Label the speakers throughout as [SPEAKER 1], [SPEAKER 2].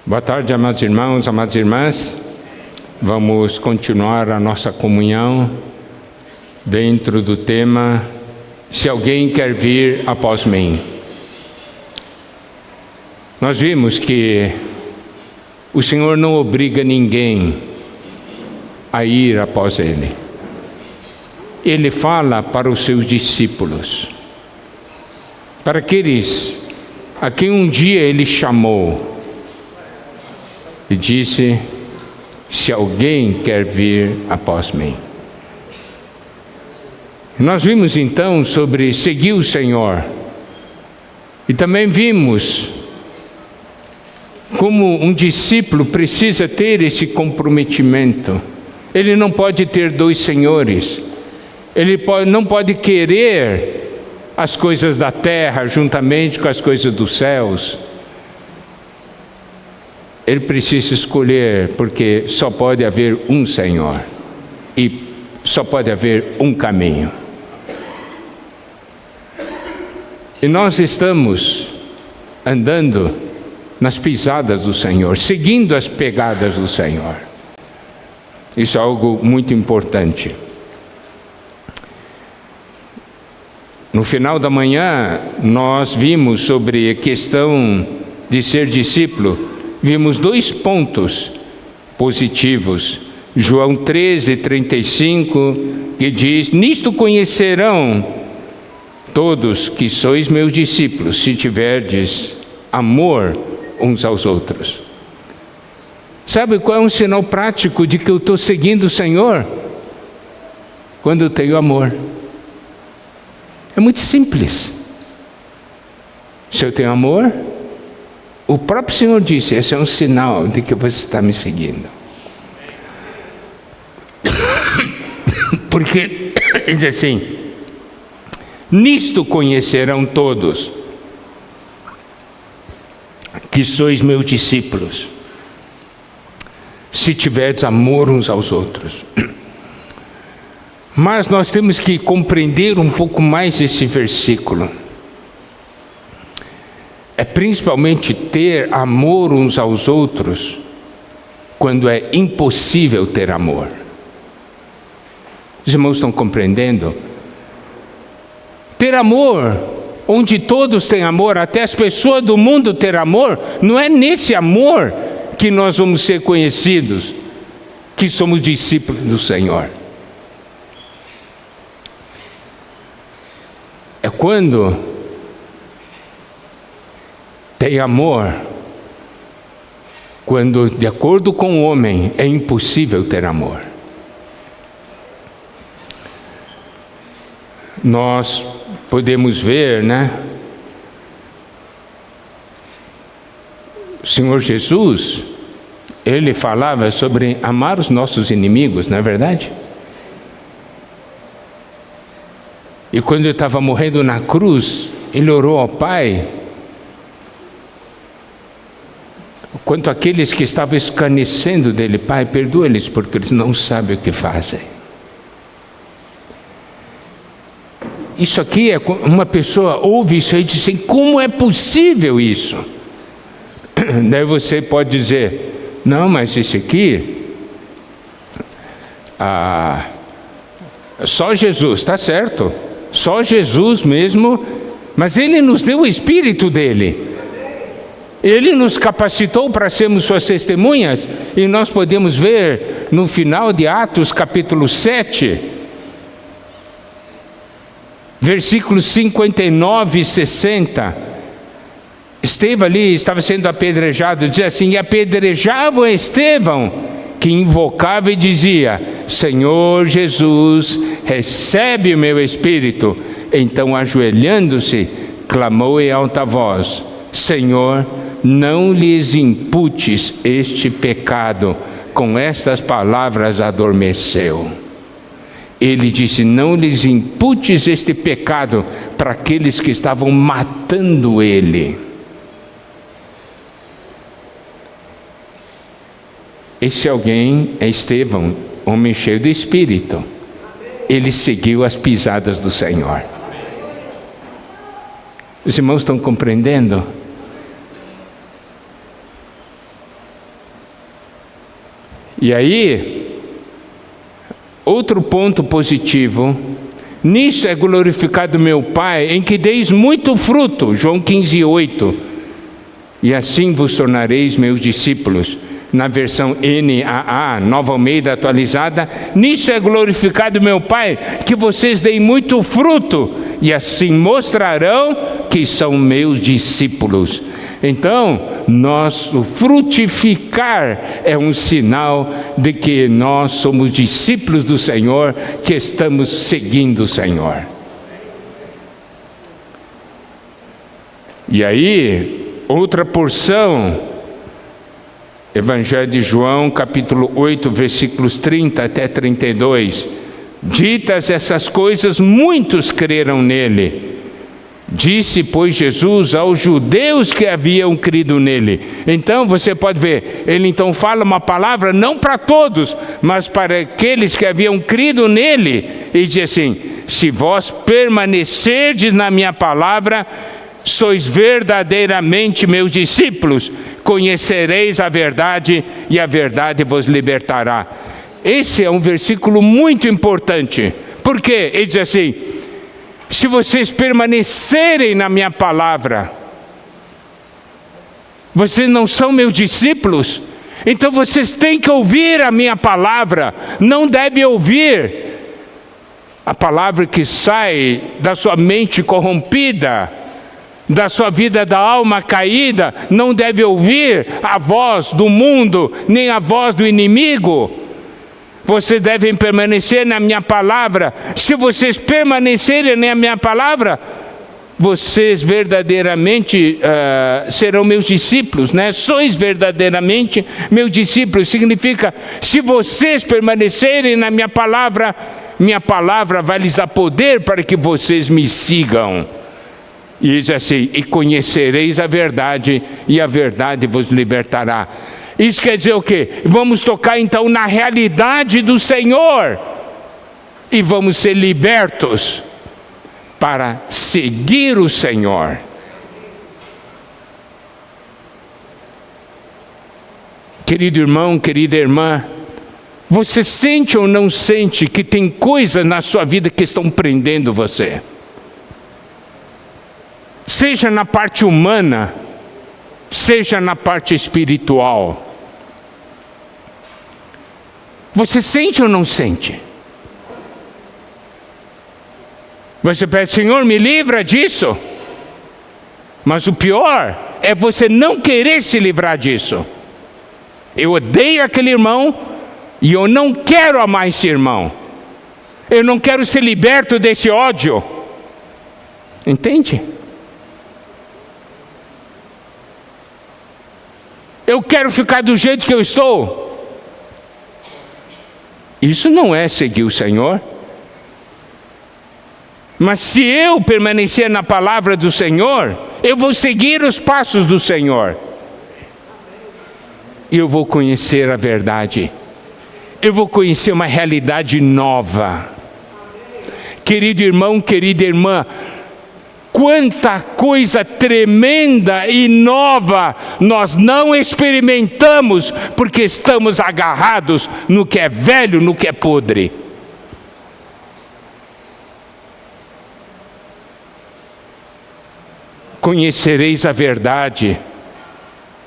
[SPEAKER 1] Boa tarde, amados irmãos, amadas irmãs. Vamos continuar a nossa comunhão dentro do tema Se alguém quer vir após mim. Nós vimos que o Senhor não obriga ninguém a ir após Ele. Ele fala para os seus discípulos, para aqueles a quem um dia Ele chamou e disse: se alguém quer vir após mim. Nós vimos então sobre seguir o Senhor, e também vimos como um discípulo precisa ter esse comprometimento. Ele não pode ter dois senhores, não pode querer as coisas da terra juntamente com as coisas dos céus. Ele precisa escolher, porque só pode haver um Senhor e só pode haver um caminho. E nós estamos andando nas pisadas do Senhor, seguindo as pegadas do Senhor. Isso é algo muito importante. No final da manhã, nós vimos sobre a questão de ser discípulo. Vimos dois pontos positivos. João 13:35, que diz: nisto conhecerão todos que sois meus discípulos, se tiverdes amor uns aos outros. Sabe qual é um sinal prático de que eu estou seguindo o Senhor? Quando eu tenho amor. É muito simples. Se eu tenho amor, o próprio Senhor disse: esse é um sinal de que você está me seguindo. Porque ele diz assim: nisto conhecerão todos que sois meus discípulos, se tiverdes amor uns aos outros. Mas nós temos que compreender um pouco mais esse versículo. É principalmente ter amor uns aos outros quando é impossível ter amor. Os irmãos estão compreendendo? Ter amor, onde todos têm amor, até as pessoas do mundo ter amor, não é nesse amor que nós vamos ser conhecidos, que somos discípulos do Senhor. É quando tem amor, quando, de acordo com o homem, é impossível ter amor. Nós podemos ver, o Senhor Jesus, Ele falava sobre amar os nossos inimigos, não é verdade? E quando Ele estava morrendo na cruz, Ele orou ao Pai quanto àqueles que estavam escarnecendo dele: Pai, perdoa-lhes, porque eles não sabem o que fazem. Isso aqui é uma pessoa ouve isso aí e diz assim: como é possível isso? Daí você pode dizer: não, mas isso aqui, só Jesus, está certo, só Jesus mesmo, mas Ele nos deu o Espírito dele. Ele nos capacitou para sermos suas testemunhas, e nós podemos ver no final de Atos capítulo 7, versículos 59 e 60, Estevão ali estava sendo apedrejado, diz assim: e apedrejavam Estevão, que invocava e dizia: Senhor Jesus, recebe o meu espírito. Então, ajoelhando-se, clamou em alta voz: Senhor, não lhes imputes este pecado. Com estas palavras adormeceu. Ele disse: não lhes imputes este pecado, para aqueles que estavam matando ele. Esse alguém é Estevão, homem cheio do Espírito. Ele seguiu as pisadas do Senhor. Os irmãos estão compreendendo? E aí, outro ponto positivo: nisso é glorificado meu Pai, em que deis muito fruto, João 15:8, e assim vos tornareis meus discípulos. Na versão NAA, Nova Almeida atualizada: nisso é glorificado meu Pai, que vocês deem muito fruto, e assim mostrarão que são meus discípulos. Então, nosso frutificar é um sinal de que nós somos discípulos do Senhor, que estamos seguindo o Senhor. E aí, outra porção, Evangelho de João, capítulo 8, versículos 30 até 32. Ditas essas coisas, muitos creram nele. Disse, pois, Jesus aos judeus que haviam crido nele. Então, você pode ver, ele então fala uma palavra não para todos, mas para aqueles que haviam crido nele. E diz assim: se vós permanecerdes na minha palavra, sois verdadeiramente meus discípulos, conhecereis a verdade e a verdade vos libertará. Esse é um versículo muito importante. Por quê? Ele diz assim: se vocês permanecerem na minha palavra, vocês não são meus discípulos, então vocês têm que ouvir a minha palavra, não devem ouvir a palavra que sai da sua mente corrompida, da sua vida da alma caída. Não deve ouvir a voz do mundo, nem a voz do inimigo. Vocês devem permanecer na minha palavra. Se vocês permanecerem na minha palavra, vocês verdadeiramente serão meus discípulos, né? Sois verdadeiramente meus discípulos. Significa, se vocês permanecerem na minha palavra vai lhes dar poder para que vocês me sigam. E diz assim: e conhecereis a verdade, e a verdade vos libertará. Isso quer dizer o quê? Vamos tocar então na realidade do Senhor, e vamos ser libertos para seguir o Senhor. Querido irmão, querida irmã, você sente ou não sente que tem coisas na sua vida que estão prendendo você? Seja na parte humana, seja na parte espiritual. Você sente ou não sente? Você pede: Senhor, me livra disso. Mas o pior é você não querer se livrar disso. Eu odeio aquele irmão e eu não quero amar esse irmão. Eu não quero ser liberto desse ódio. Entende? Eu quero ficar do jeito que eu estou. Isso não é seguir o Senhor. Mas se eu permanecer na palavra do Senhor, eu vou seguir os passos do Senhor. E eu vou conhecer a verdade. Eu vou conhecer uma realidade nova. Querido irmão, querida irmã, quanta coisa tremenda e nova nós não experimentamos, porque estamos agarrados no que é velho, no que é podre. Conhecereis a verdade,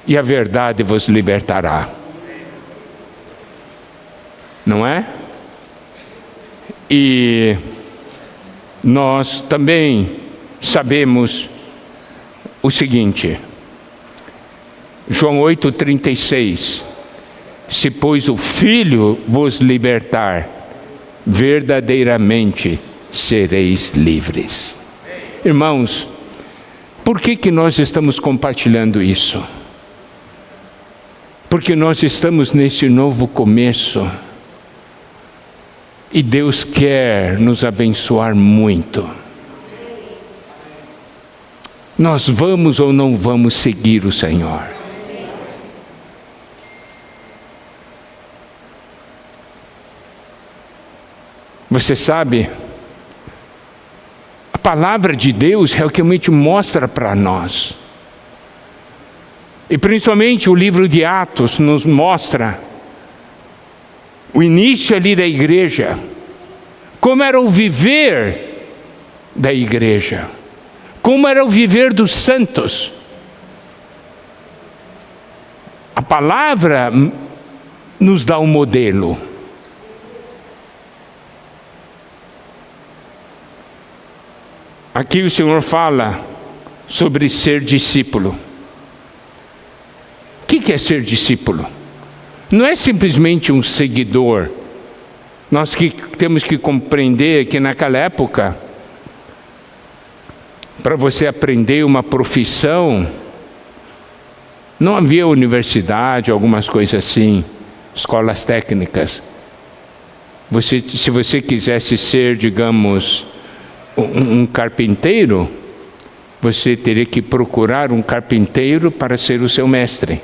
[SPEAKER 1] e a verdade vos libertará. Não é? E nós também sabemos o seguinte, João 8,36: se pois o Filho vos libertar, verdadeiramente sereis livres. Irmãos, por que nós estamos compartilhando isso? Porque nós estamos nesse novo começo, e Deus quer nos abençoar muito. Nós vamos ou não vamos seguir o Senhor? Você sabe, a palavra de Deus realmente mostra para nós. E principalmente o livro de Atos nos mostra o início ali da igreja, como era o viver da igreja, como era o viver dos santos. A palavra nos dá um modelo. Aqui o Senhor fala sobre ser discípulo. O que é ser discípulo? Não é simplesmente um seguidor. Nós temos que compreender que naquela época, para você aprender uma profissão, não havia universidade, algumas coisas assim, escolas técnicas. Se você quisesse ser, digamos, um carpinteiro, você teria que procurar um carpinteiro para ser o seu mestre,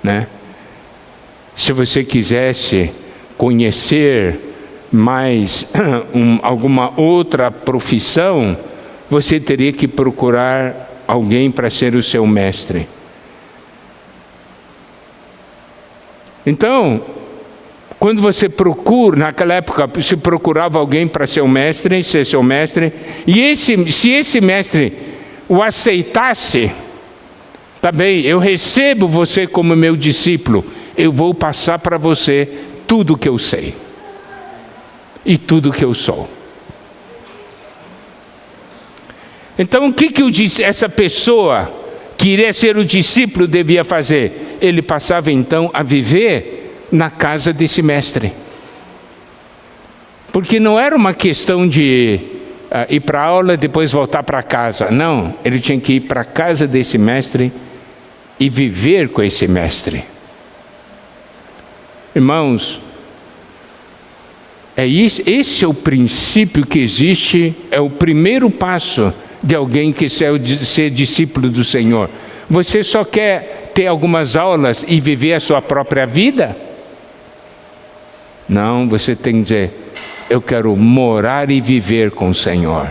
[SPEAKER 1] né? Se você quisesse conhecer mais alguma outra profissão, você teria que procurar alguém para ser o seu mestre. Então, quando você procura, naquela época, se procurava alguém para ser seu mestre, e se esse mestre o aceitasse, tá bem, eu recebo você como meu discípulo, eu vou passar para você tudo o que eu sei e tudo o que eu sou. Então, o que essa pessoa que iria ser o discípulo devia fazer? Ele passava então a viver na casa desse mestre. Porque não era uma questão de ir para a aula e depois voltar para casa. Não, ele tinha que ir para a casa desse mestre e viver com esse mestre. Irmãos, esse é o princípio que existe, é o primeiro passo de alguém que ser discípulo do Senhor. Você só quer ter algumas aulas e viver a sua própria vida? Não, você tem que dizer, eu quero morar e viver com o Senhor.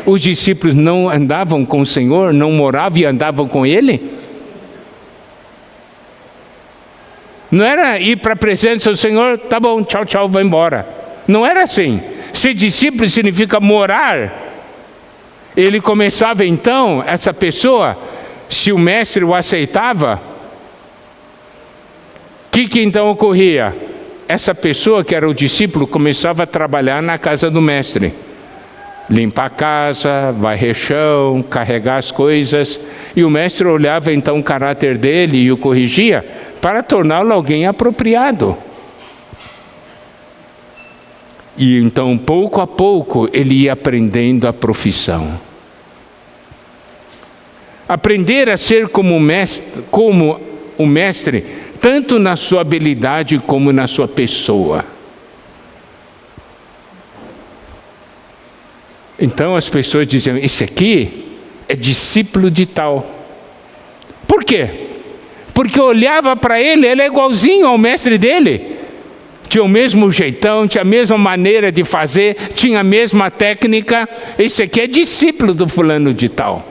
[SPEAKER 1] Os discípulos não andavam com o Senhor, não moravam e andavam com Ele? Não era ir para a presença do Senhor, tá bom, tchau, tchau, vai embora. Não era assim. Ser discípulo significa morar. Ele começava então, essa pessoa, se o mestre o aceitava, o que então ocorria? Essa pessoa que era o discípulo começava a trabalhar na casa do mestre. Limpar a casa, varrer chão, carregar as coisas. E o mestre olhava então o caráter dele e o corrigia para torná-lo alguém apropriado. E então, pouco a pouco, ele ia aprendendo a profissão. Aprender a ser como o mestre, tanto na sua habilidade como na sua pessoa. Então as pessoas diziam, esse aqui é discípulo de tal. Por quê? Porque olhava para ele é igualzinho ao mestre dele. Tinha o mesmo jeitão, tinha a mesma maneira de fazer, tinha a mesma técnica. Esse aqui é discípulo do fulano de tal.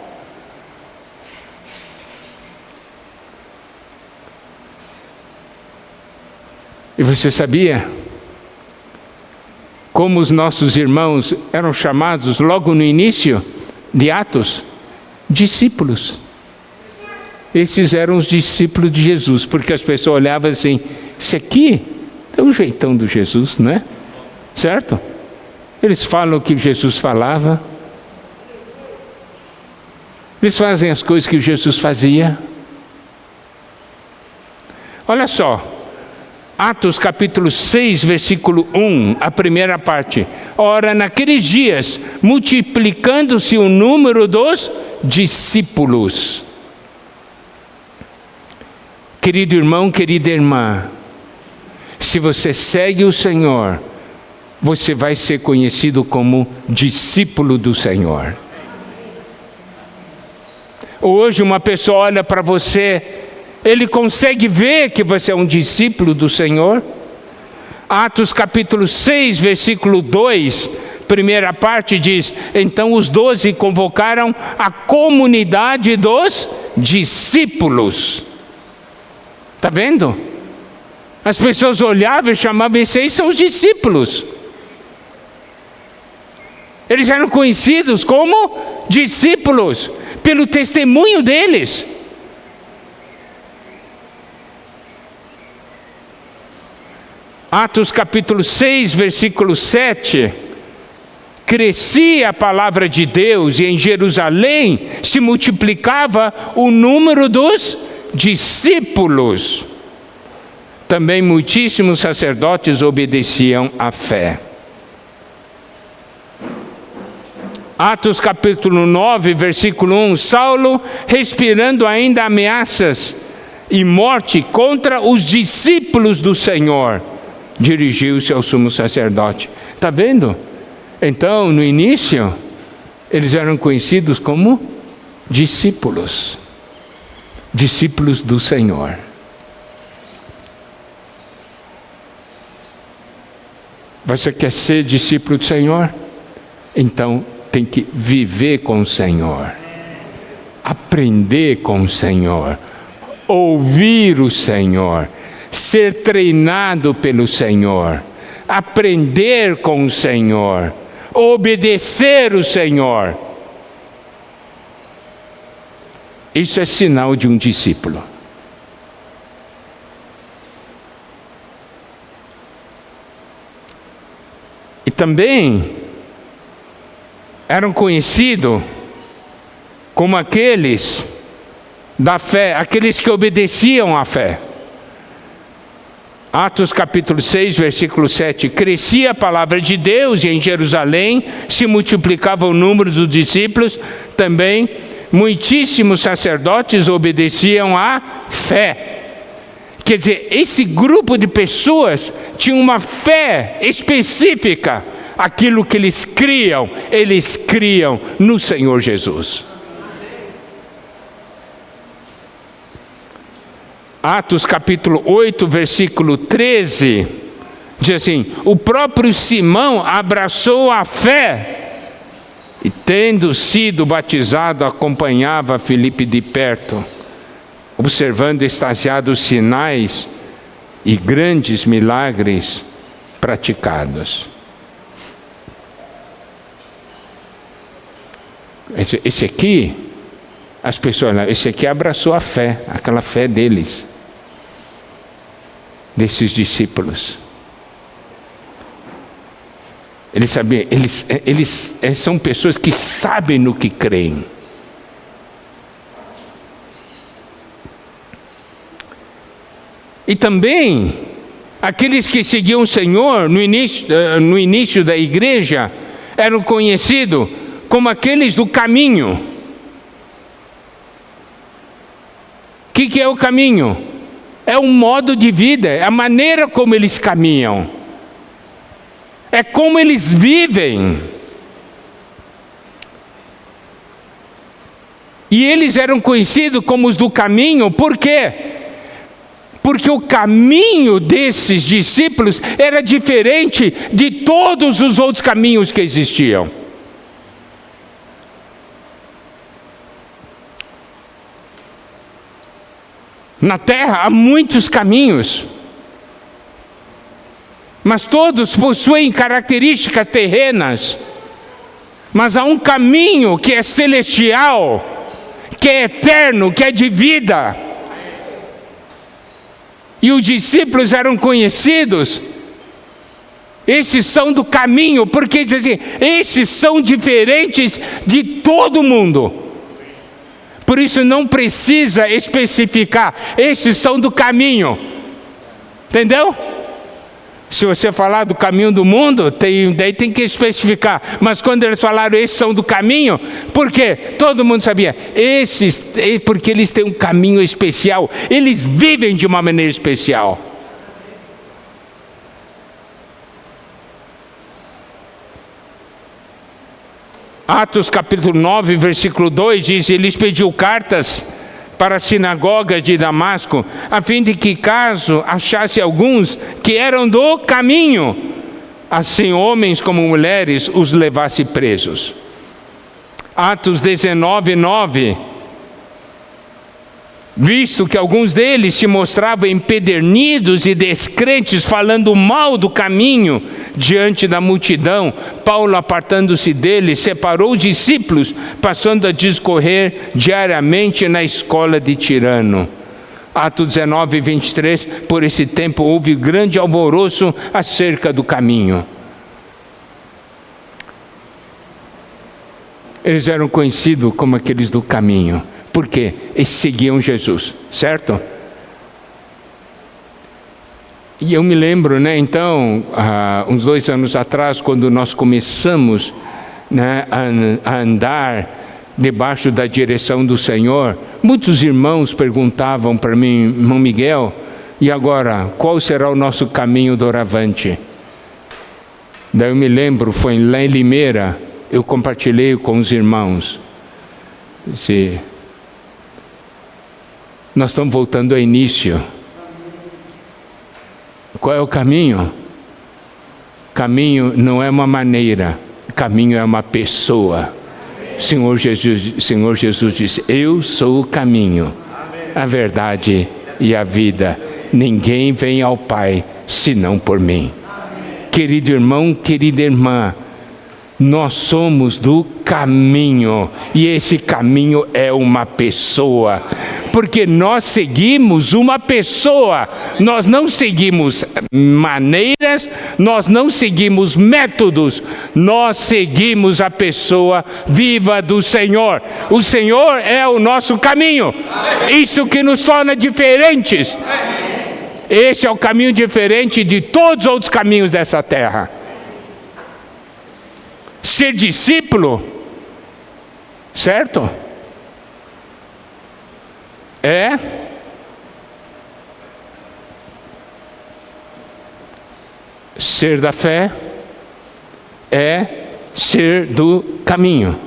[SPEAKER 1] E você sabia como os nossos irmãos eram chamados logo no início de Atos? Discípulos. Esses eram os discípulos de Jesus, porque as pessoas olhavam assim, esse aqui é o jeitão do Jesus, não é? Certo? Eles falam o que Jesus falava. Eles fazem as coisas que Jesus fazia. Olha só. Atos capítulo 6, versículo 1, a primeira parte. Ora, naqueles dias, multiplicando-se o número dos discípulos. Querido irmão, querida irmã, se você segue o Senhor, você vai ser conhecido como discípulo do Senhor. Hoje uma pessoa olha para você, ele consegue ver que você é um discípulo do Senhor? Atos capítulo 6, versículo 2, primeira parte diz, então os 12 convocaram a comunidade dos discípulos. Está vendo? As pessoas olhavam e chamavam, esses aí são os discípulos. Eles eram conhecidos como discípulos, pelo testemunho deles. Atos capítulo 6, versículo 7. Crescia a palavra de Deus e em Jerusalém se multiplicava o número dos discípulos. Também muitíssimos sacerdotes obedeciam à fé. Atos capítulo 9, versículo 1. Saulo, respirando ainda ameaças e morte contra os discípulos do Senhor, dirigiu-se ao sumo sacerdote. Está vendo? Então, no início, eles eram conhecidos como discípulos. Discípulos do Senhor. Você quer ser discípulo do Senhor? Então, tem que viver com o Senhor. Aprender com o Senhor. Ouvir o Senhor. Ser treinado pelo Senhor. Aprender com o Senhor. Obedecer o Senhor. Isso é sinal de um discípulo. E também eram conhecidos como aqueles da fé, aqueles que obedeciam à fé. Atos capítulo 6, versículo 7. Crescia a palavra de Deus e em Jerusalém se multiplicava o número dos discípulos. Também muitíssimos sacerdotes obedeciam à fé. Quer dizer, esse grupo de pessoas tinha uma fé específica. Aquilo que eles criam no Senhor Jesus. Atos capítulo 8, versículo 13, diz assim: o próprio Simão abraçou a fé e, tendo sido batizado, acompanhava Filipe de perto, observando extasiados sinais e grandes milagres praticados. Esse aqui, as pessoas, esse aqui abraçou a fé, aquela fé deles, desses discípulos. Eles sabiam, eles são pessoas que sabem no que creem. E também, aqueles que seguiam o Senhor no início da igreja, eram conhecidos como aqueles do caminho. O que é o caminho? É um modo de vida, é a maneira como eles caminham. É como eles vivem. E eles eram conhecidos como os do caminho, por quê? Porque o caminho desses discípulos era diferente de todos os outros caminhos que existiam. Na terra há muitos caminhos, mas todos possuem características terrenas. Mas há um caminho que é celestial, que é eterno, que é de vida. E os discípulos eram conhecidos, esses são do caminho, porque dizem, esses são diferentes de todo mundo. Por isso não precisa especificar, esses são do caminho. Entendeu? Se você falar do caminho do mundo, daí tem que especificar. Mas quando eles falaram, esses são do caminho, por quê? Todo mundo sabia. Porque eles têm um caminho especial. Eles vivem de uma maneira especial. Atos capítulo 9, versículo 2 diz: Ele pediu cartas para a sinagoga de Damasco, a fim de que, caso achasse alguns que eram do caminho, assim homens como mulheres, os levasse presos. Atos 19, 9. Visto que alguns deles se mostravam empedernidos e descrentes, falando mal do caminho diante da multidão, Paulo, apartando-se deles, separou os discípulos, passando a discorrer diariamente na escola de Tirano. Atos 19, 23, por esse tempo houve grande alvoroço acerca do caminho. Eles eram conhecidos como aqueles do caminho. Por quê? Eles seguiam Jesus, certo? E eu me lembro, então, uns 2 anos atrás, quando nós começamos, a andar debaixo da direção do Senhor, muitos irmãos perguntavam para mim, irmão Miguel, e agora, qual será o nosso caminho doravante? Daí eu me lembro, foi lá em Limeira, eu compartilhei com os irmãos. Nós estamos voltando ao início. Qual é o caminho? Caminho não é uma maneira, caminho é uma pessoa. Senhor Jesus disse: eu sou o caminho, a verdade e a vida. Ninguém vem ao Pai senão por mim. Querido irmão, querida irmã, nós somos do caminho, e esse caminho é uma pessoa, porque nós seguimos uma pessoa, nós não seguimos maneiras, nós não seguimos métodos, nós seguimos a pessoa viva do Senhor. O Senhor é o nosso caminho, isso que nos torna diferentes. Esse é o caminho diferente de todos os outros caminhos dessa terra. Ser discípulo, certo? É ser da fé, é ser do caminho.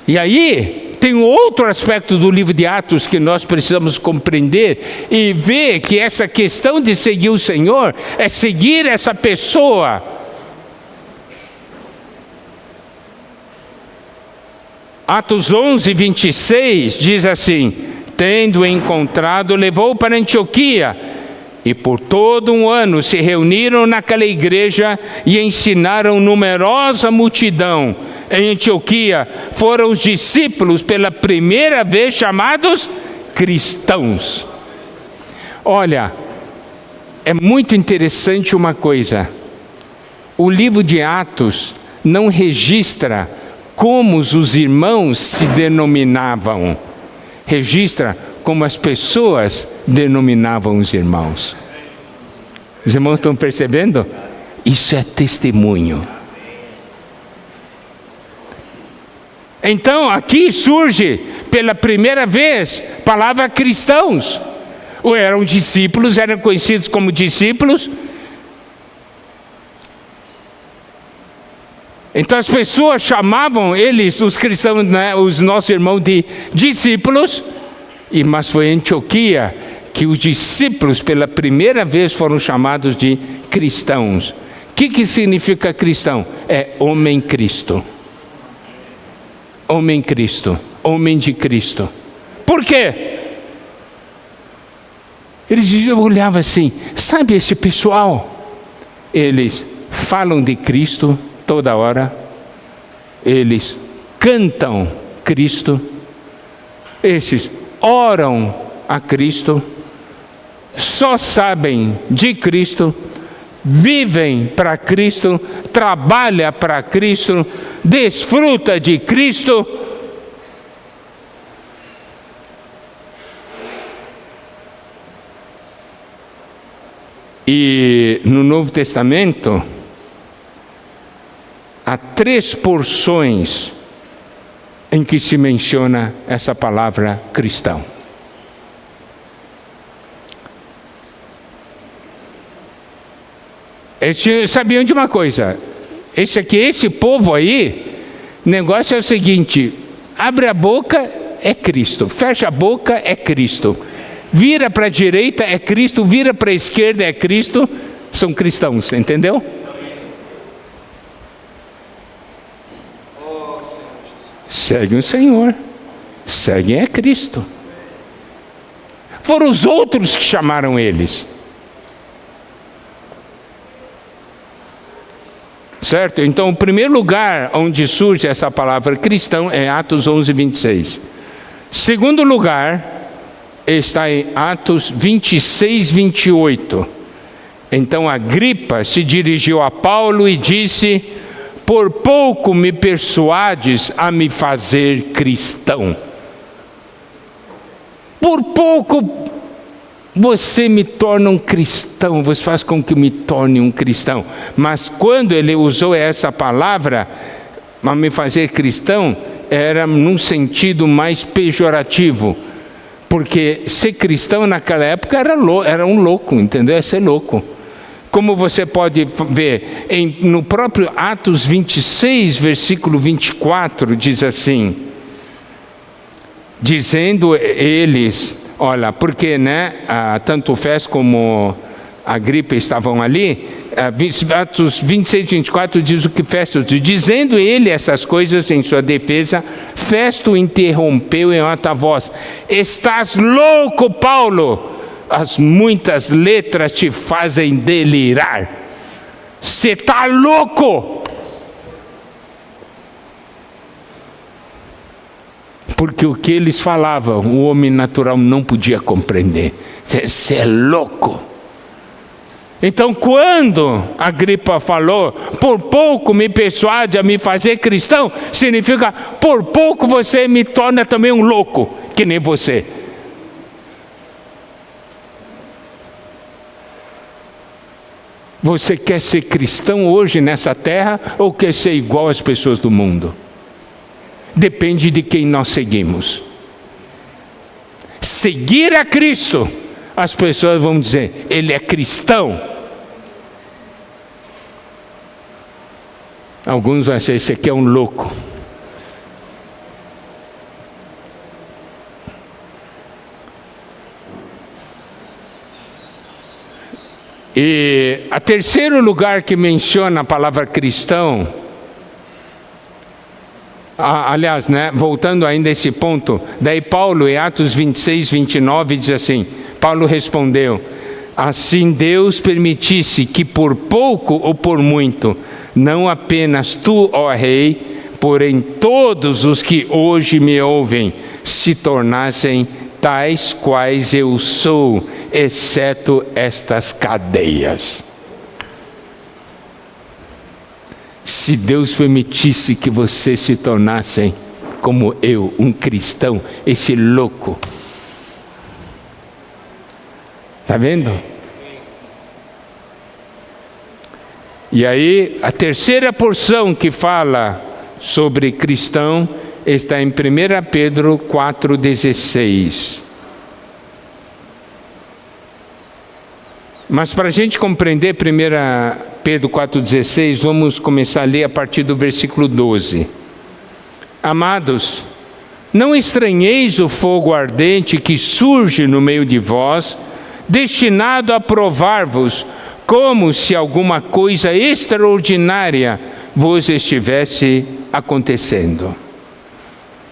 [SPEAKER 1] E aí tem um outro aspecto do livro de Atos que nós precisamos compreender e ver que essa questão de seguir o Senhor é seguir essa pessoa. Atos 11, 26 diz assim: tendo encontrado, levou para Antioquia, e por todo um ano se reuniram naquela igreja e ensinaram numerosa multidão. Em Antioquia foram os discípulos pela primeira vez chamados cristãos. Olha, é muito interessante uma coisa. O livro de Atos não registra como os irmãos se denominavam. Registra como as pessoas denominavam os irmãos. Os irmãos estão percebendo? Isso é testemunho. Então aqui surge pela primeira vez a palavra cristãos. Ou eram discípulos, eram conhecidos como discípulos. Então as pessoas chamavam eles, os cristãos, os nossos irmãos, de discípulos. Mas foi em Antioquia que os discípulos pela primeira vez foram chamados de cristãos. O que significa cristão? É homem Cristo. Homem Cristo, homem de Cristo. Por quê? Eles olhavam assim, sabe esse pessoal? Eles falam de Cristo toda hora, eles cantam Cristo, esses oram a Cristo, só sabem de Cristo, vivem para Cristo, trabalham para Cristo, desfruta de Cristo. E no Novo Testamento há 3 porções em que se menciona essa palavra cristão. Eles sabiam de uma coisa: esse povo aí, o negócio é o seguinte: abre a boca, é Cristo, fecha a boca, é Cristo, vira para a direita, é Cristo, vira para a esquerda, é Cristo. São cristãos, entendeu? seguem o Senhor, seguem a Cristo. Foram os outros que chamaram eles. Certo? Então, o primeiro lugar onde surge essa palavra cristão é Atos 11, 26. Segundo lugar, está em Atos 26, 28. Então, Agripa se dirigiu a Paulo e disse: por pouco me persuades a me fazer cristão. Por pouco você me torna um cristão, você faz com que me torne um cristão. Mas quando ele usou essa palavra, a me fazer cristão, era num sentido mais pejorativo. Porque ser cristão naquela época era um louco, entendeu? É ser louco. Como você pode ver, no próprio Atos 26, versículo 24, diz assim, dizendo eles, olha, porque tanto Festo como Agripa estavam ali, Atos 26, 24 diz o que Festo diz, dizendo ele essas coisas em sua defesa, Festo interrompeu em alta voz: estás louco, Paulo? As muitas letras te fazem delirar. Você está louco? Porque o que eles falavam, o homem natural não podia compreender. Você é louco. Então, quando Agripa falou, por pouco me persuade a me fazer cristão, significa, por pouco você me torna também um louco, que nem você. Você quer ser cristão hoje nessa terra ou quer ser igual às pessoas do mundo? Depende de quem nós seguimos. Seguir a Cristo, as pessoas vão dizer, ele é cristão. Alguns vão dizer, esse aqui é um louco. E a terceiro lugar que menciona a palavra cristão, aliás, voltando ainda a esse ponto, daí Paulo em Atos 26, 29 diz assim, Paulo respondeu: assim Deus permitisse que por pouco ou por muito, não apenas tu, ó rei, porém todos os que hoje me ouvem, se tornassem tais quais eu sou, exceto estas cadeias. Se Deus permitisse que vocês se tornassem como eu, um cristão, esse louco. Está vendo? E aí, a terceira porção que fala sobre cristão está em 1 Pedro 4,16. Mas para a gente compreender 1 Pedro 4,16, vamos começar a ler a partir do versículo 12. Amados, não estranheis o fogo ardente que surge no meio de vós, destinado a provar-vos, como se alguma coisa extraordinária vos estivesse acontecendo.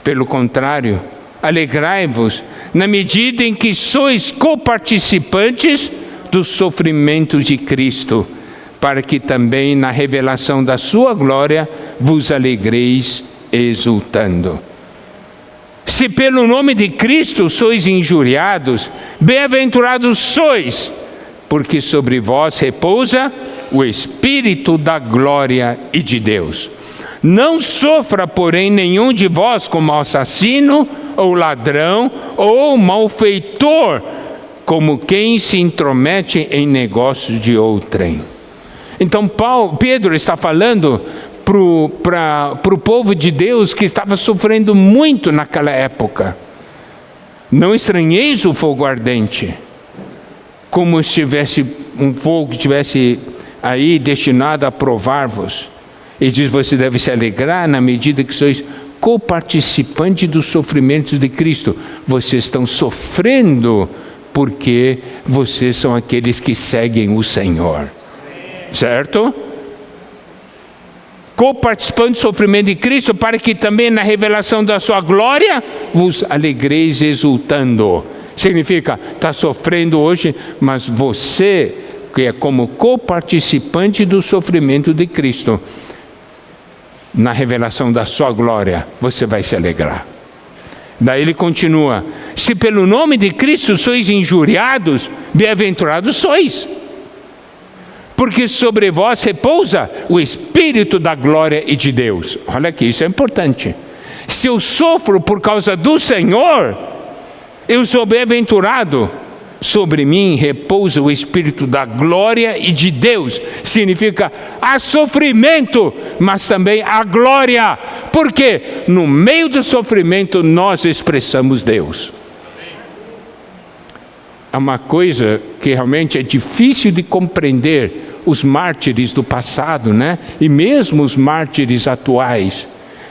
[SPEAKER 1] Pelo contrário, alegrai-vos na medida em que sois coparticipantes dos sofrimentos de Cristo, para que também na revelação da sua glória vos alegreis exultando. Se pelo nome de Cristo sois injuriados, bem-aventurados sois, porque sobre vós repousa o Espírito da glória e de Deus. Não sofra, porém, nenhum de vós como assassino, ou ladrão, ou malfeitor, como quem se intromete em negócios de outrem. Então Pedro está falando para o povo de Deus que estava sofrendo muito naquela época. Não estranheis o fogo ardente, como se tivesse um fogo que estivesse aí destinado a provar-vos. E diz, você deve se alegrar na medida que sois coparticipantes dos sofrimentos de Cristo. Vocês estão sofrendo porque vocês são aqueles que seguem o Senhor. Certo? co-participando do sofrimento de Cristo, para que também na revelação da sua glória vos alegreis exultando. Significa, está sofrendo hoje, mas você, que é como co-participante do sofrimento de Cristo, na revelação da sua glória, você vai se alegrar. Daí ele continua: se pelo nome de Cristo sois injuriados, bem-aventurados sois, porque sobre vós repousa o Espírito da glória e de Deus. Olha aqui, isso é importante. Se eu sofro por causa do Senhor, eu sou bem-aventurado. Sobre mim repousa o Espírito da glória e de Deus. Significa, há sofrimento, mas também há glória. Porque no meio do sofrimento nós expressamos Deus. É uma coisa que realmente é difícil de compreender os mártires do passado, né? E mesmo os mártires atuais.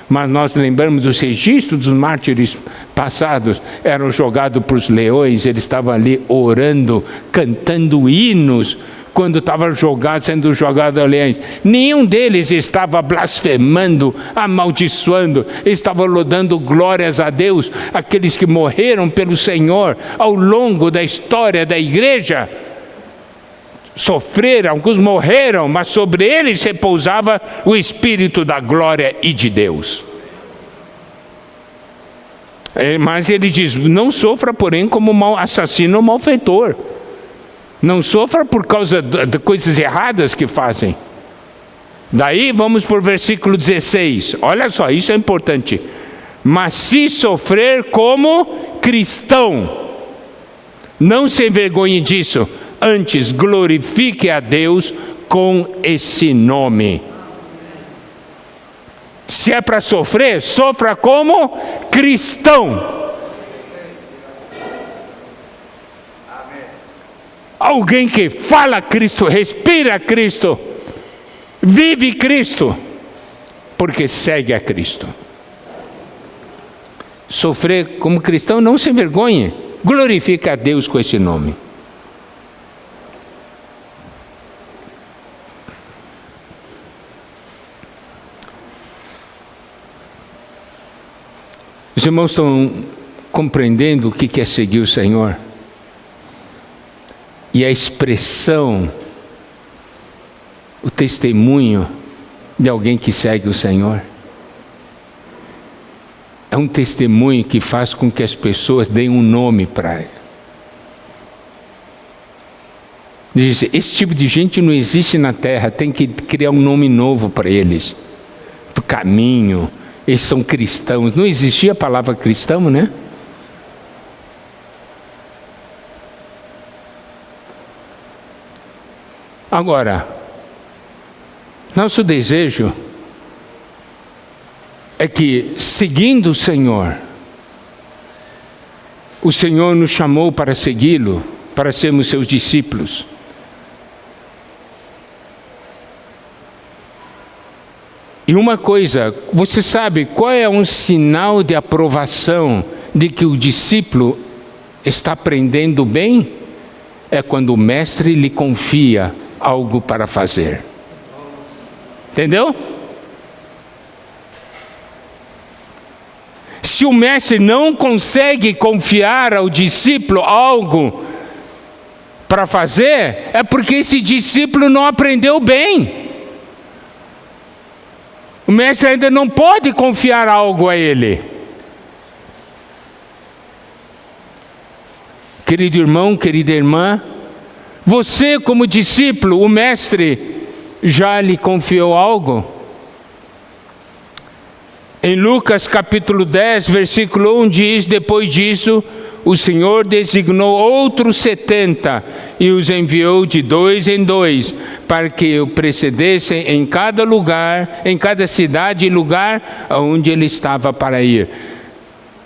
[SPEAKER 1] Mas nós lembramos dos registros dos mártires passados, eram jogados para os leões, eles estavam ali orando, cantando hinos, quando estavam sendo jogados aos leões. Nenhum deles estava blasfemando, amaldiçoando, eles estavam dando glórias a Deus, aqueles que morreram pelo Senhor ao longo da história da igreja. Sofreram, alguns morreram, mas sobre eles repousava o Espírito da glória e de Deus. Mas ele diz: não sofra, porém, como assassino ou malfeitor. Não sofra por causa de coisas erradas que fazem. Daí vamos para o versículo 16. Olha só, isso é importante. Mas se sofrer como cristão, não se envergonhe disso. Antes, glorifique a Deus com esse nome. Se é para sofrer, sofra como cristão. Alguém que fala Cristo, respira Cristo, vive Cristo, porque segue a Cristo. Sofrer como cristão, não se envergonhe. Glorifique a Deus com esse nome. Os irmãos estão compreendendo o que é seguir o Senhor? E a expressão, o testemunho de alguém que segue o Senhor, é um testemunho que faz com que as pessoas deem um nome para ele. Diz: esse tipo de gente não existe na terra, tem que criar um nome novo para eles. Do caminho. Eles são cristãos. Não existia a palavra cristão, né? Agora, nosso desejo é que, seguindo o Senhor nos chamou para segui-lo, para sermos seus discípulos. E uma coisa, você sabe qual é um sinal de aprovação de que o discípulo está aprendendo bem? É quando o mestre lhe confia algo para fazer. Entendeu? Se o mestre não consegue confiar ao discípulo algo para fazer, é porque esse discípulo não aprendeu bem. O mestre ainda não pode confiar algo a ele. Querido irmão, querida irmã, você como discípulo, o mestre já lhe confiou algo? Em Lucas capítulo 10, versículo 1 diz: depois disso, o Senhor designou outros 70 e os enviou de 2 em 2, para que o precedessem em cada lugar, em cada cidade e lugar aonde ele estava para ir.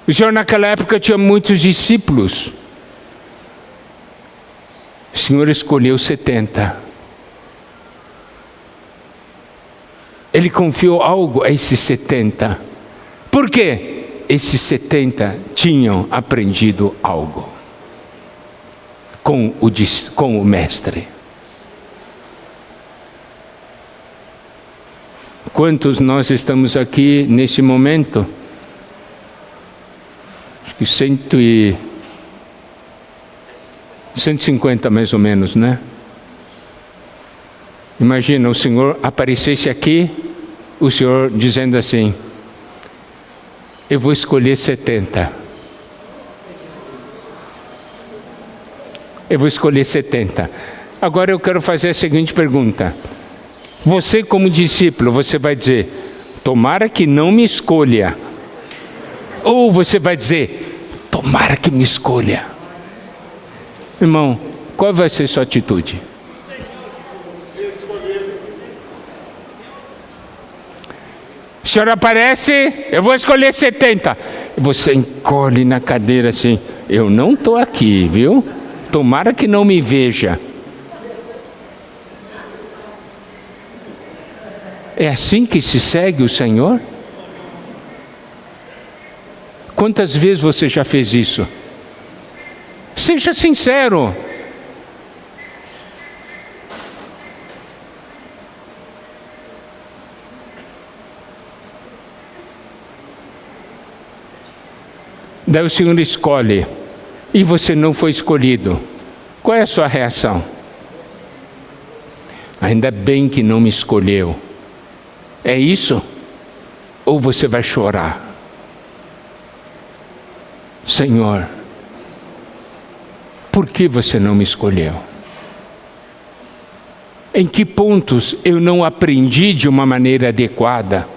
[SPEAKER 1] O Senhor naquela época tinha muitos discípulos. O Senhor escolheu 70. Ele confiou algo a esses 70. Por quê? Esses 70 tinham aprendido algo com o mestre. Quantos nós estamos aqui nesse momento? Acho que 150 mais ou menos, né? Imagina o Senhor aparecesse aqui, o Senhor dizendo assim: eu vou escolher 70. Eu vou escolher 70. Agora eu quero fazer a seguinte pergunta. Você como discípulo, você vai dizer: tomara que não me escolha. Ou você vai dizer: tomara que me escolha. Irmão, qual vai ser sua atitude? O Senhor aparece, eu vou escolher 70. Você encolhe na cadeira assim: eu não estou aqui, viu? Tomara que não me veja. É assim que se segue o Senhor? Quantas vezes você já fez isso? Seja sincero. Daí o Senhor escolhe e você não foi escolhido. Qual é a sua reação? Ainda bem que não me escolheu. É isso? Ou você vai chorar? Senhor, por que você não me escolheu? Em que pontos eu não aprendi de uma maneira adequada?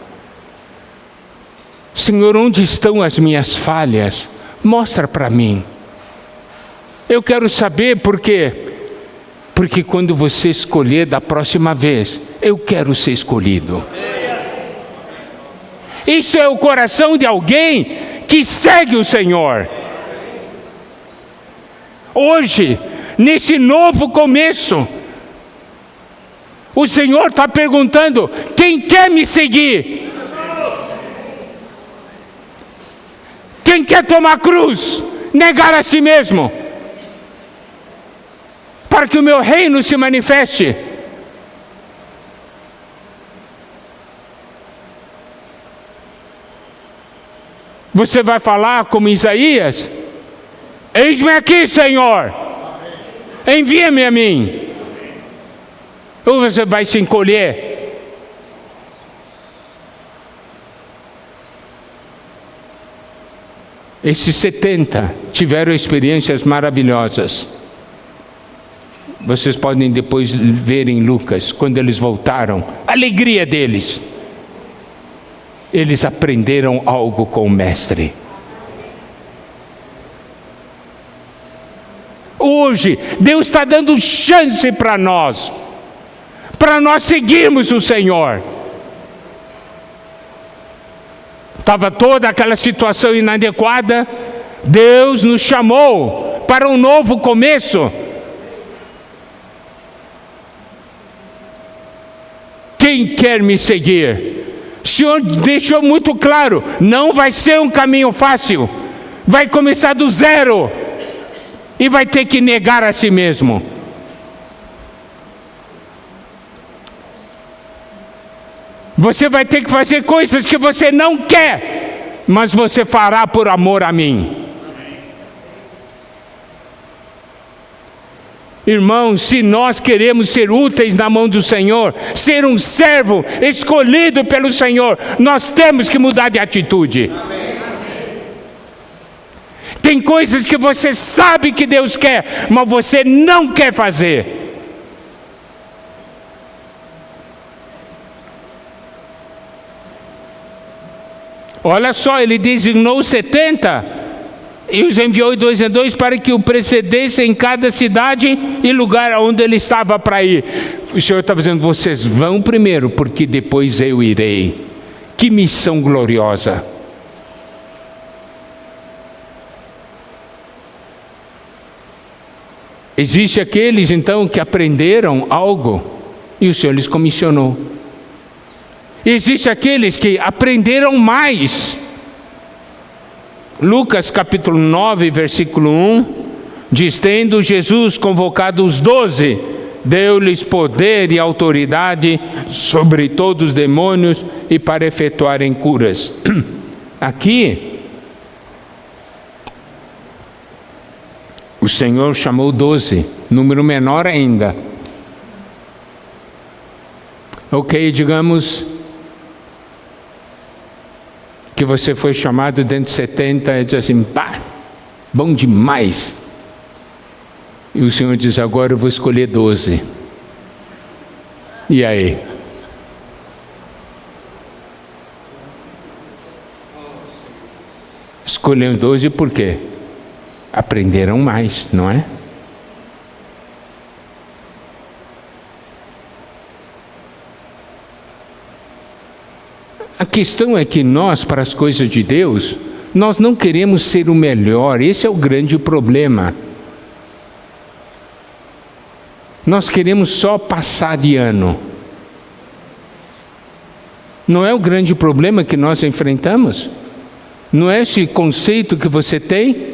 [SPEAKER 1] Senhor, onde estão as minhas falhas? Mostra para mim. Eu quero saber por quê. Porque quando você escolher da próxima vez, eu quero ser escolhido. Isso é o coração de alguém que segue o Senhor. Hoje, nesse novo começo, o Senhor está perguntando: quem quer me seguir? Quem quer tomar cruz, negar a si mesmo, para que o meu reino se manifeste? Você vai falar como Isaías: eis-me aqui, Senhor, envia-me a mim. Ou você vai se encolher? Esses 70 tiveram experiências maravilhosas. Vocês podem depois ver em Lucas, quando eles voltaram, a alegria deles. Eles aprenderam algo com o Mestre. Hoje, Deus está dando chance para nós seguirmos o Senhor. Estava toda aquela situação inadequada, Deus nos chamou para um novo começo. Quem quer me seguir? O Senhor deixou muito claro, não vai ser um caminho fácil, vai começar do zero, e vai ter que negar a si mesmo. Você vai ter que fazer coisas que você não quer, mas você fará por amor a mim. Irmãos, se nós queremos ser úteis na mão do Senhor, ser um servo escolhido pelo Senhor, nós temos que mudar de atitude. Tem coisas que você sabe que Deus quer, mas você não quer fazer. Olha só, ele designou 70 e os enviou de 2 em 2 para que o precedessem em cada cidade e lugar onde ele estava para ir. O Senhor está dizendo: vocês vão primeiro, porque depois eu irei. Que missão gloriosa! Existem aqueles então que aprenderam algo e o Senhor lhes comissionou. Existem aqueles que aprenderam mais. Lucas capítulo 9, versículo 1, diz: tendo Jesus convocado os 12, deu-lhes poder e autoridade sobre todos os demônios e para efetuarem curas. Aqui, o Senhor chamou 12, número menor ainda. Ok, digamos que você foi chamado dentro de 70 e diz assim, pá, bom demais. E o Senhor diz, agora eu vou escolher 12. E aí? Escolhemos 12 por quê? Aprenderam mais, não é? A questão é que nós, para as coisas de Deus, nós não queremos ser o melhor. Esse é o grande problema. Nós queremos só passar de ano. Não é o grande problema que nós enfrentamos? Não é esse conceito que você tem?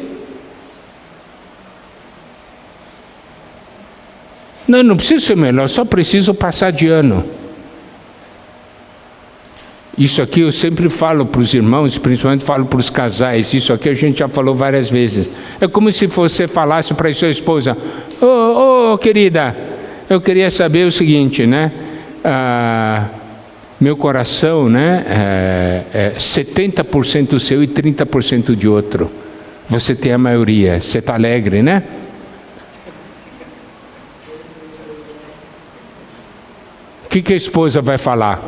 [SPEAKER 1] Não preciso ser melhor, só preciso passar de ano. Isso aqui eu sempre falo para os irmãos, principalmente falo para os casais, isso aqui a gente já falou várias vezes. É como se você falasse para a sua esposa, ô querida, eu queria saber o seguinte, né? Meu coração, né, é 70% seu e 30% de outro. Você tem a maioria, você está alegre, né? O que a esposa vai falar?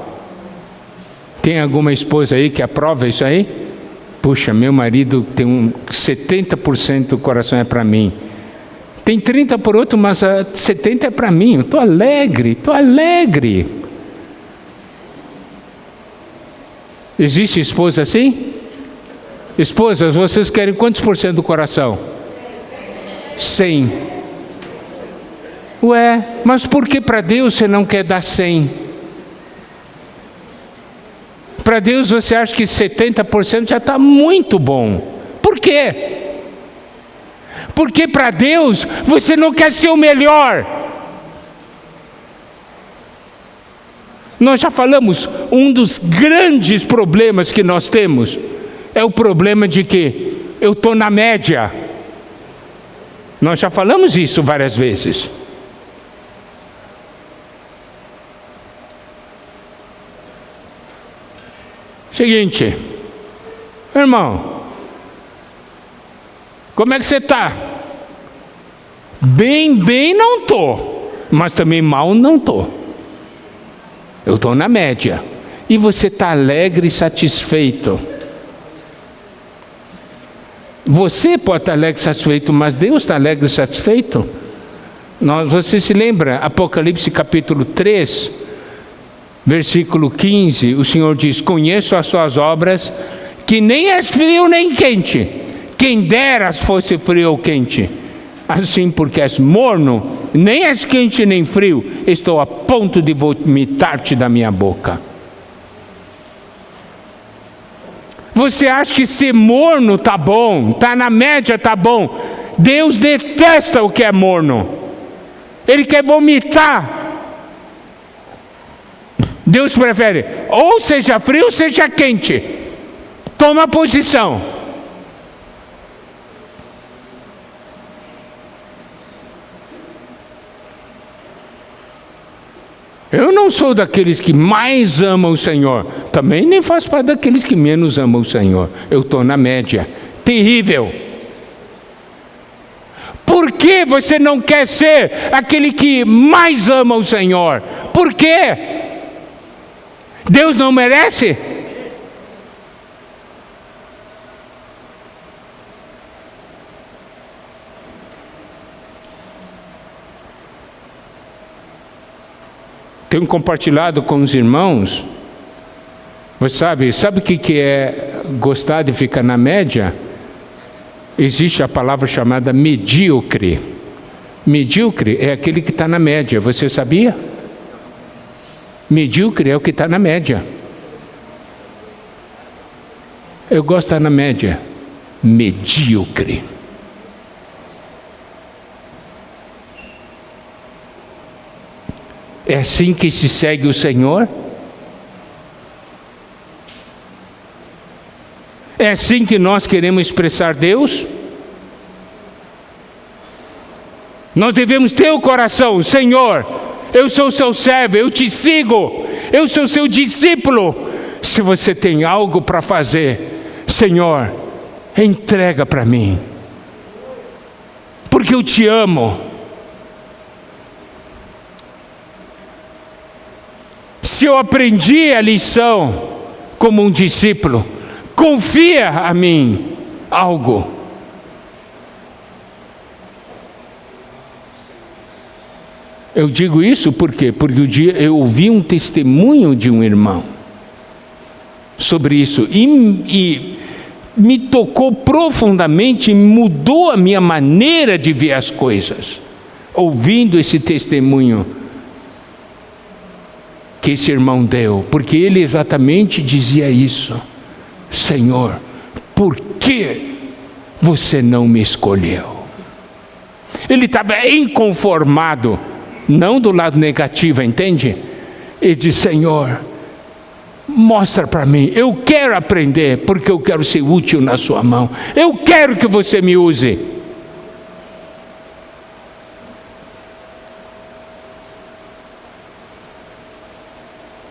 [SPEAKER 1] Tem alguma esposa aí que aprova isso aí? Puxa, meu marido tem 70% o coração é para mim. Tem 30% por outro, mas 70% é para mim. Eu estou alegre. Existe esposa assim? Esposas, vocês querem quantos por cento do coração? 100. Ué, mas por que para Deus você não quer dar 100? Para Deus você acha que 70% já está muito bom. Por quê? Porque para Deus você não quer ser o melhor. Nós já falamos, um dos grandes problemas que nós temos é o problema de que eu estou na média. Nós já falamos isso várias vezes. Seguinte, irmão, como é que você está? Bem não estou, mas também mal não estou. Eu estou na média. E você está alegre e satisfeito. Você pode estar alegre e satisfeito, mas Deus está alegre e satisfeito? Você se lembra, Apocalipse capítulo 3, versículo 15, o Senhor diz, conheço as suas obras, que nem és frio nem quente. Quem dera fosse frio ou quente. Assim, porque és morno, nem és quente nem frio, estou a ponto de vomitar-te da minha boca. Você acha que ser morno está bom, está na média, está bom. Deus detesta o que é morno. Ele quer vomitar. Deus prefere ou seja frio ou seja quente. Toma posição. Eu não sou daqueles que mais amam o Senhor. Também nem faço parte daqueles que menos amam o Senhor. Eu estou na média. Terrível. Por que você não quer ser aquele que mais ama o Senhor? Por quê? Deus não merece? Tenho compartilhado com os irmãos. Você sabe o que é gostar de ficar na média? Existe a palavra chamada medíocre. Medíocre é aquele que está na média. Você sabia? Medíocre é o que está na média. Eu gosto de estar na média. Medíocre. É assim que se segue o Senhor? É assim que nós queremos expressar Deus? Nós devemos ter o coração: Senhor, eu sou seu servo, eu te sigo, eu sou seu discípulo. Se você tem algo para fazer, Senhor, entrega para mim, porque eu te amo. Se eu aprendi a lição como um discípulo, confia a mim algo. Eu digo isso por quê? Porque um dia eu ouvi um testemunho de um irmão sobre isso e me tocou profundamente, mudou a minha maneira de ver as coisas, ouvindo esse testemunho que esse irmão deu, porque ele exatamente dizia isso: Senhor, por que você não me escolheu? Ele estava inconformado, não do lado negativo, entende? Ele disse: Senhor, mostra para mim, eu quero aprender, porque eu quero ser útil na sua mão, eu quero que você me use.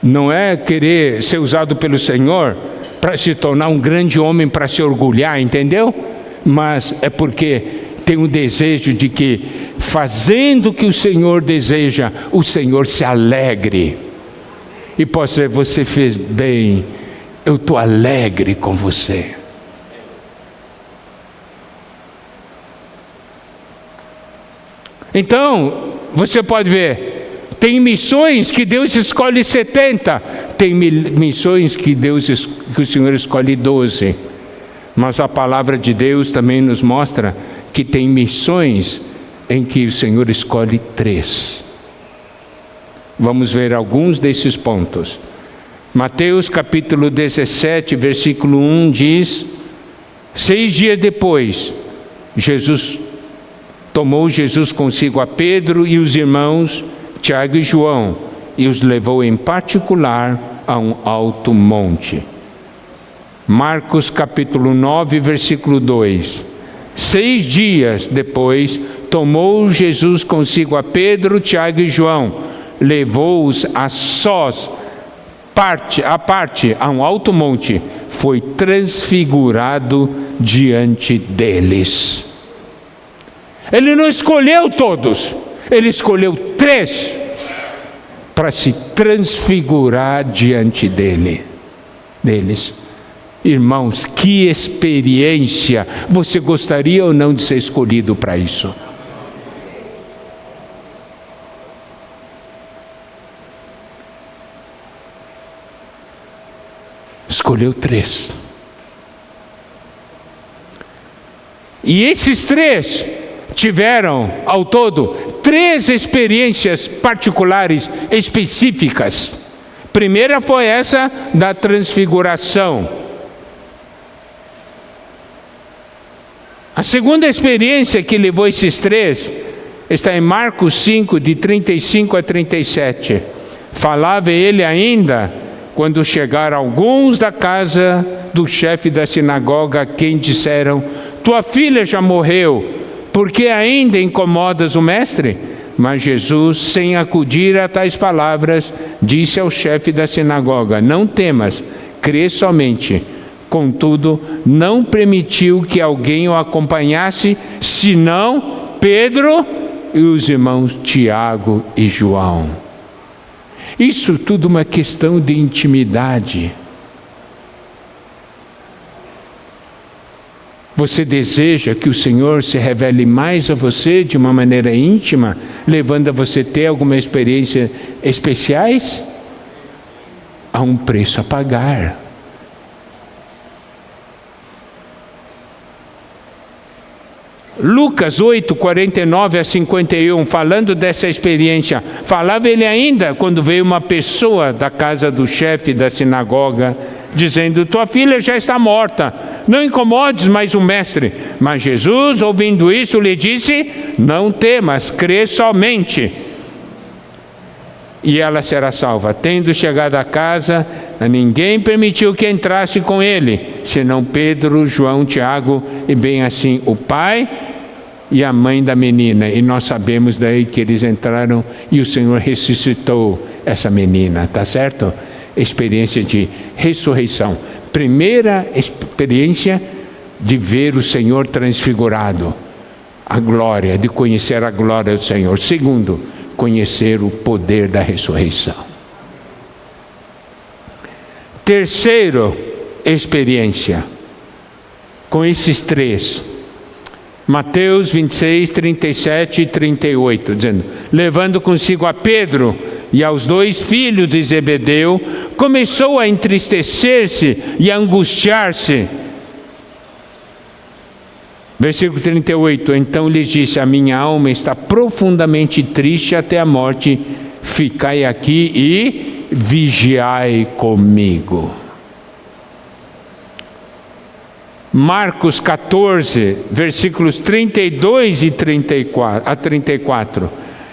[SPEAKER 1] Não é querer ser usado pelo Senhor para se tornar um grande homem, para se orgulhar, entendeu? Mas é porque tem um desejo de que, fazendo o que o Senhor deseja, o Senhor se alegre. E pode ser: você fez bem, eu estou alegre com você. Então, você pode ver, tem missões que Deus escolhe 70, tem missões que o Senhor escolhe 12. Mas a palavra de Deus também nos mostra que tem missões em que o Senhor escolhe 3. Vamos ver alguns desses pontos. Mateus capítulo 17, versículo 1 diz: 6 dias depois, tomou Jesus consigo a Pedro e os irmãos Tiago e João, e os levou em particular a um alto monte. Marcos capítulo 9, versículo 2. 6 dias depois, tomou Jesus consigo a Pedro, Tiago e João, levou-os a sós, à parte, a um alto monte, foi transfigurado diante deles. Ele não escolheu todos, ele escolheu 3 para se transfigurar diante deles. Irmãos, que experiência! Você gostaria ou não de ser escolhido para isso? Escolheu 3. E esses 3 tiveram, ao todo, 3 experiências particulares, específicas. Primeira foi essa da transfiguração. A segunda experiência que levou esses 3 está em Marcos 5, de 35 a 37. Falava ele ainda quando chegaram alguns da casa do chefe da sinagoga, a quem disseram: tua filha já morreu, por que ainda incomodas o mestre? Mas Jesus, sem acudir a tais palavras, disse ao chefe da sinagoga: não temas, crê somente. Contudo, não permitiu que alguém o acompanhasse, senão Pedro e os irmãos Tiago e João. Isso tudo uma questão de intimidade. Você deseja que o Senhor se revele mais a você de uma maneira íntima, levando a você ter alguma experiência especiais? Há um preço a pagar. Lucas 8, 49 a 51, falando dessa experiência, falava ele ainda quando veio uma pessoa da casa do chefe da sinagoga, dizendo: tua filha já está morta, não incomodes mais o mestre. Mas Jesus, ouvindo isso, lhe disse: não temas, crê somente. e ela será salva. Tendo chegado a casa, ninguém permitiu que entrasse com ele, senão Pedro, João, Tiago e bem assim o pai e a mãe da menina. E nós sabemos daí que eles entraram e o Senhor ressuscitou essa menina, tá certo? Experiência de ressurreição. Primeira experiência de ver o Senhor transfigurado, a glória, de conhecer a glória do Senhor. Segundo, conhecer o poder da ressurreição. Terceiro, experiência, com esses três. Mateus 26, 37 e 38, dizendo: levando consigo a Pedro e aos 2 filhos de Zebedeu, começou a entristecer-se e a angustiar-se. Versículo 38, então lhes disse: a minha alma está profundamente triste até a morte, ficai aqui e vigiai comigo. Marcos 14, versículos 32 e 34.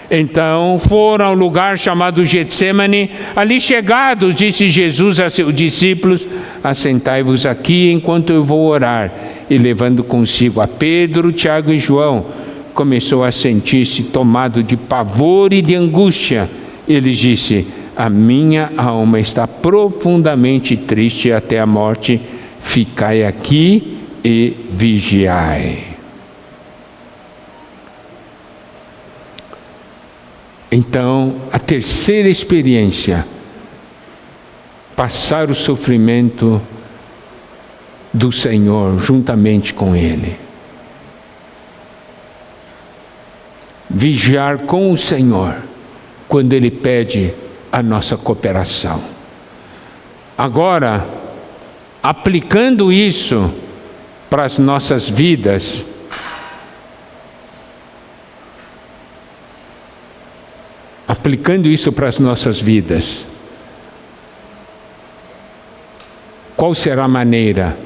[SPEAKER 1] Então foram ao lugar chamado Getsemane. Ali chegados, disse Jesus a seus discípulos: assentai-vos aqui enquanto eu vou orar. E levando consigo a Pedro, Tiago e João, começou a sentir-se tomado de pavor e de angústia. Ele disse: a minha alma está profundamente triste até a morte, ficai aqui e vigiai. Então, a terceira experiência, passar o sofrimento do Senhor juntamente com Ele. Vigiar com o Senhor quando Ele pede a nossa cooperação. Agora, aplicando isso para as nossas vidas, qual será a maneira?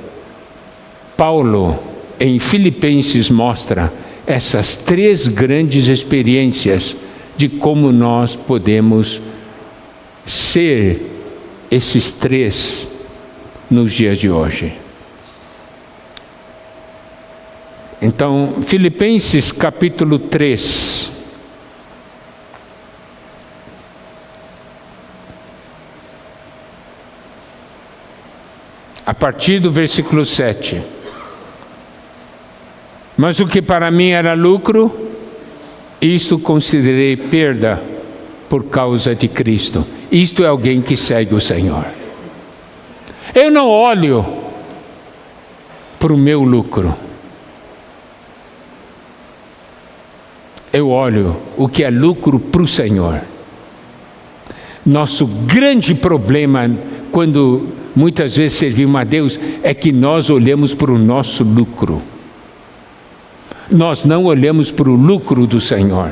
[SPEAKER 1] Paulo, em Filipenses, mostra essas 3 grandes experiências de como nós podemos ser esses 3 nos dias de hoje. Então, Filipenses capítulo 3. A partir do versículo 7. Mas o que para mim era lucro, isto considerei perda por causa de Cristo. Isto é alguém que segue o Senhor. Eu não olho para o meu lucro. Eu olho o que é lucro para o Senhor. Nosso grande problema, quando muitas vezes servimos a Deus, é que nós olhamos para o nosso lucro. Nós não olhamos para o lucro do Senhor.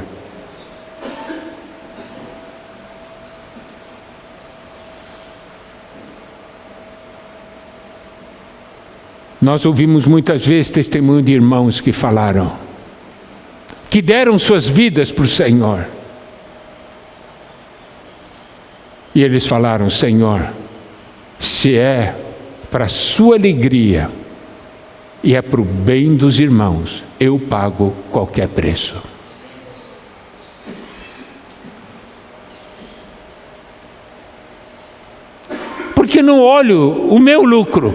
[SPEAKER 1] Nós ouvimos muitas vezes testemunho de irmãos que falaram, que deram suas vidas para o Senhor. E eles falaram: Senhor, se é para a sua alegria e é para o bem dos irmãos, eu pago qualquer preço. Porque não olho o meu lucro,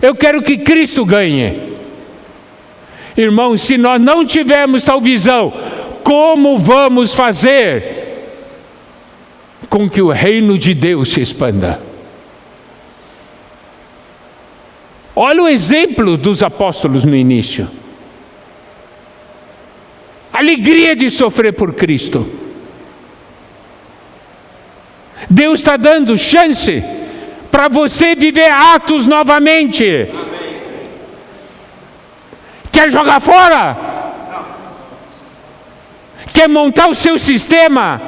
[SPEAKER 1] eu quero que Cristo ganhe. Irmãos, se nós não tivermos tal visão, como vamos fazer com que o reino de Deus se expanda? Olha o exemplo dos apóstolos no início. Alegria de sofrer por Cristo. Deus está dando chance para você viver Atos novamente. Quer jogar fora? Quer montar o seu sistema?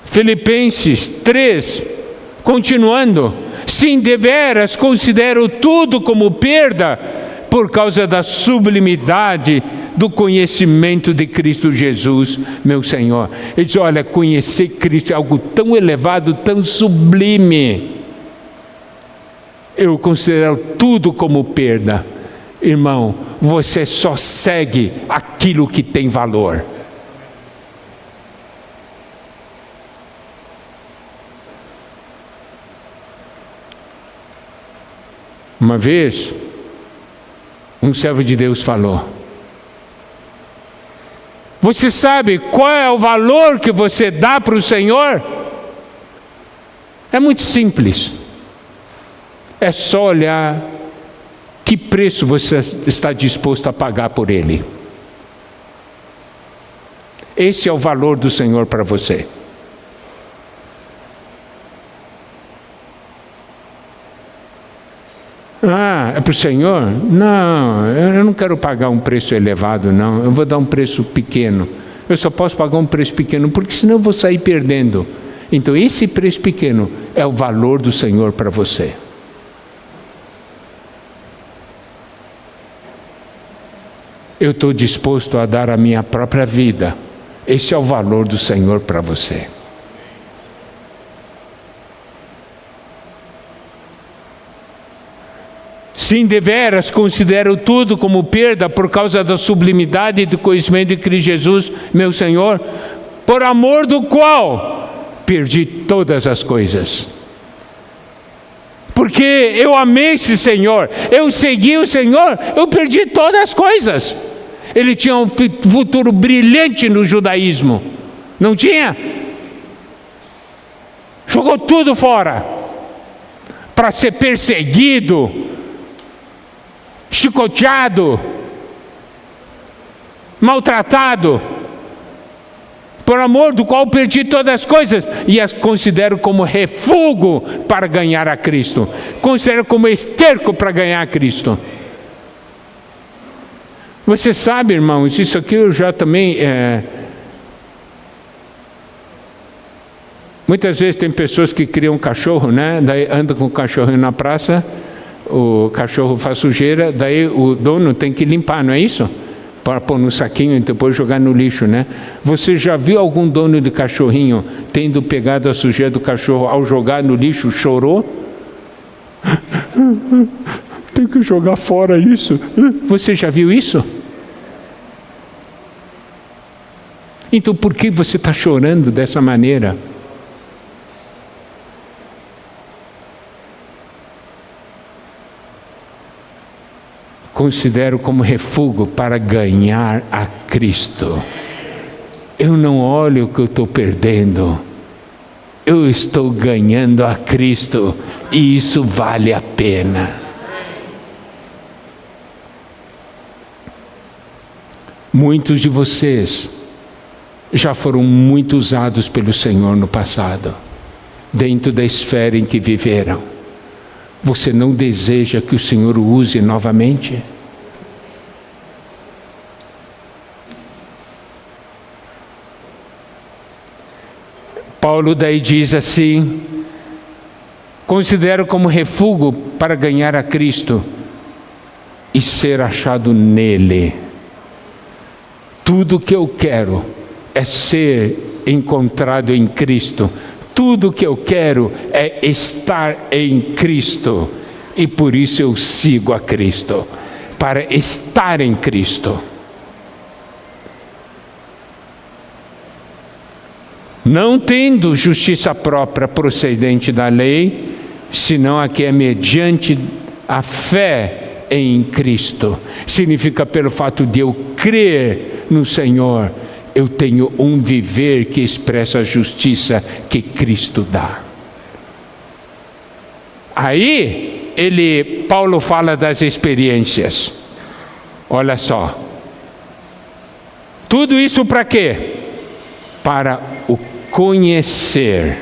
[SPEAKER 1] Filipenses 3, continuando: sim, deveras considero tudo como perda por causa da sublimidade do conhecimento de Cristo Jesus, meu Senhor. Ele diz, olha, conhecer Cristo é algo tão elevado, tão sublime. Eu considero tudo como perda. Irmão, você só segue aquilo que tem valor. Uma vez, um servo de Deus falou, você sabe qual é o valor que você dá para o Senhor? É muito simples. É só olhar que preço você está disposto a pagar por Ele. Esse é o valor do Senhor para você. Ah, é para o Senhor? Não, eu não quero pagar um preço elevado, não. Eu vou dar um preço pequeno. Eu só posso pagar um preço pequeno, porque senão eu vou sair perdendo. Então, esse preço pequeno é o valor do Senhor para você. Eu estou disposto a dar a minha própria vida. Esse é o valor do Senhor para você. Sim, deveras considero tudo como perda por causa da sublimidade do conhecimento de Cristo Jesus, meu Senhor, por amor do qual perdi todas as coisas. Porque eu amei esse Senhor, eu segui o Senhor, eu perdi todas as coisas. Ele tinha um futuro brilhante no judaísmo, não tinha? Jogou tudo fora para ser perseguido, chicoteado, maltratado, por amor do qual perdi todas as coisas e as considero como refúgio para ganhar a Cristo. Considero como esterco para ganhar a Cristo. Você sabe, irmãos, isso aqui eu já também... Muitas vezes tem pessoas que criam um cachorro, né? Daí anda com o cachorrinho na praça, o cachorro faz sujeira, daí o dono tem que limpar, não é isso? Para pôr no saquinho e depois jogar no lixo, né? Você já viu algum dono de cachorrinho tendo pegado a sujeira do cachorro ao jogar no lixo, chorou? Tem que jogar fora isso. Você já viu isso? Então por que você está chorando dessa maneira? Considero como refúgio para ganhar a Cristo. Eu não olho o que eu estou perdendo. Eu estou ganhando a Cristo e isso vale a pena. Muitos de vocês já foram muito usados pelo Senhor no passado, dentro da esfera em que viveram. Você não deseja que o Senhor o use novamente? Paulo daí diz assim, considero como refúgio para ganhar a Cristo e ser achado nele. Tudo que eu quero é ser encontrado em Cristo. Tudo que eu quero é estar em Cristo. E por isso eu sigo a Cristo. Para estar em Cristo. Não tendo justiça própria procedente da lei, senão a que é mediante a fé em Cristo. Significa pelo fato de eu crer no Senhor, eu tenho um viver que expressa a justiça que Cristo dá. Aí, Paulo fala das experiências. Olha só. Tudo isso para quê? Para o conhecer.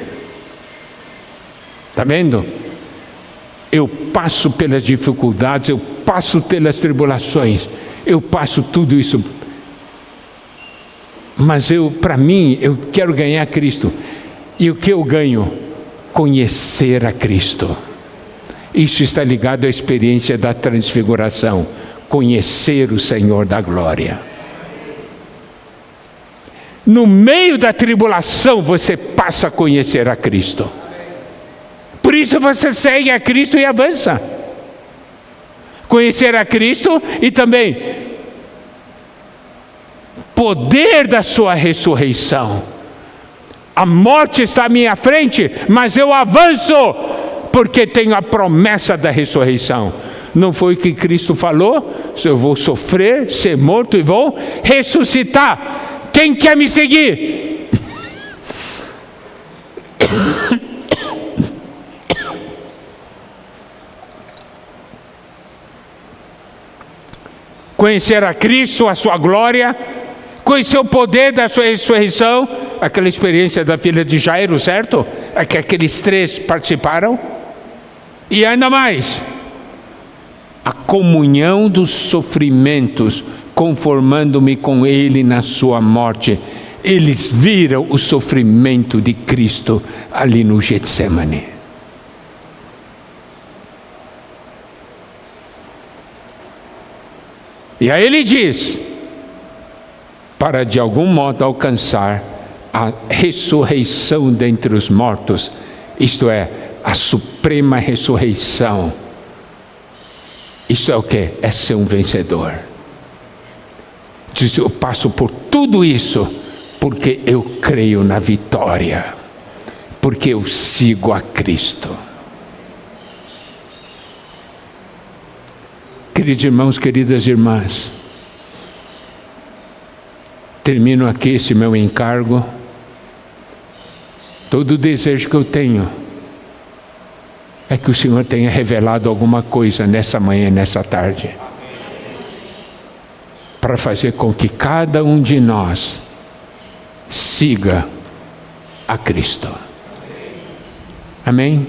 [SPEAKER 1] Está vendo? Eu passo pelas dificuldades, eu passo pelas tribulações, eu passo tudo isso. Mas para mim, eu quero ganhar Cristo. E o que eu ganho? Conhecer a Cristo. Isso está ligado à experiência da transfiguração. Conhecer o Senhor da glória. no meio da tribulação você passa a conhecer a Cristo. Por isso você segue a Cristo e avança. Conhecer a Cristo e também poder da sua ressurreição. A morte está à minha frente, mas eu avanço, porque tenho a promessa da ressurreição. Não foi o que Cristo falou? Eu vou sofrer, ser morto e vou ressuscitar. Quem quer me seguir? Conhecer a Cristo, a sua glória, conhecer o poder da sua ressurreição, aquela experiência da filha de Jairo, certo? É que aqueles 3 participaram. E ainda mais, a comunhão dos sofrimentos, conformando-me com Ele na sua morte. Eles viram o sofrimento de Cristo ali no Getsemane. E aí ele diz, para de algum modo alcançar a ressurreição dentre os mortos, isto é, a suprema ressurreição. Isso é o que? É ser um vencedor. Diz, eu passo por tudo isso porque eu creio na vitória, porque eu sigo a Cristo. Queridos irmãos, queridas irmãs, termino aqui esse meu encargo. Todo o desejo que eu tenho é que o Senhor tenha revelado alguma coisa nessa manhã, nessa tarde, para fazer com que cada um de nós siga a Cristo. Amém?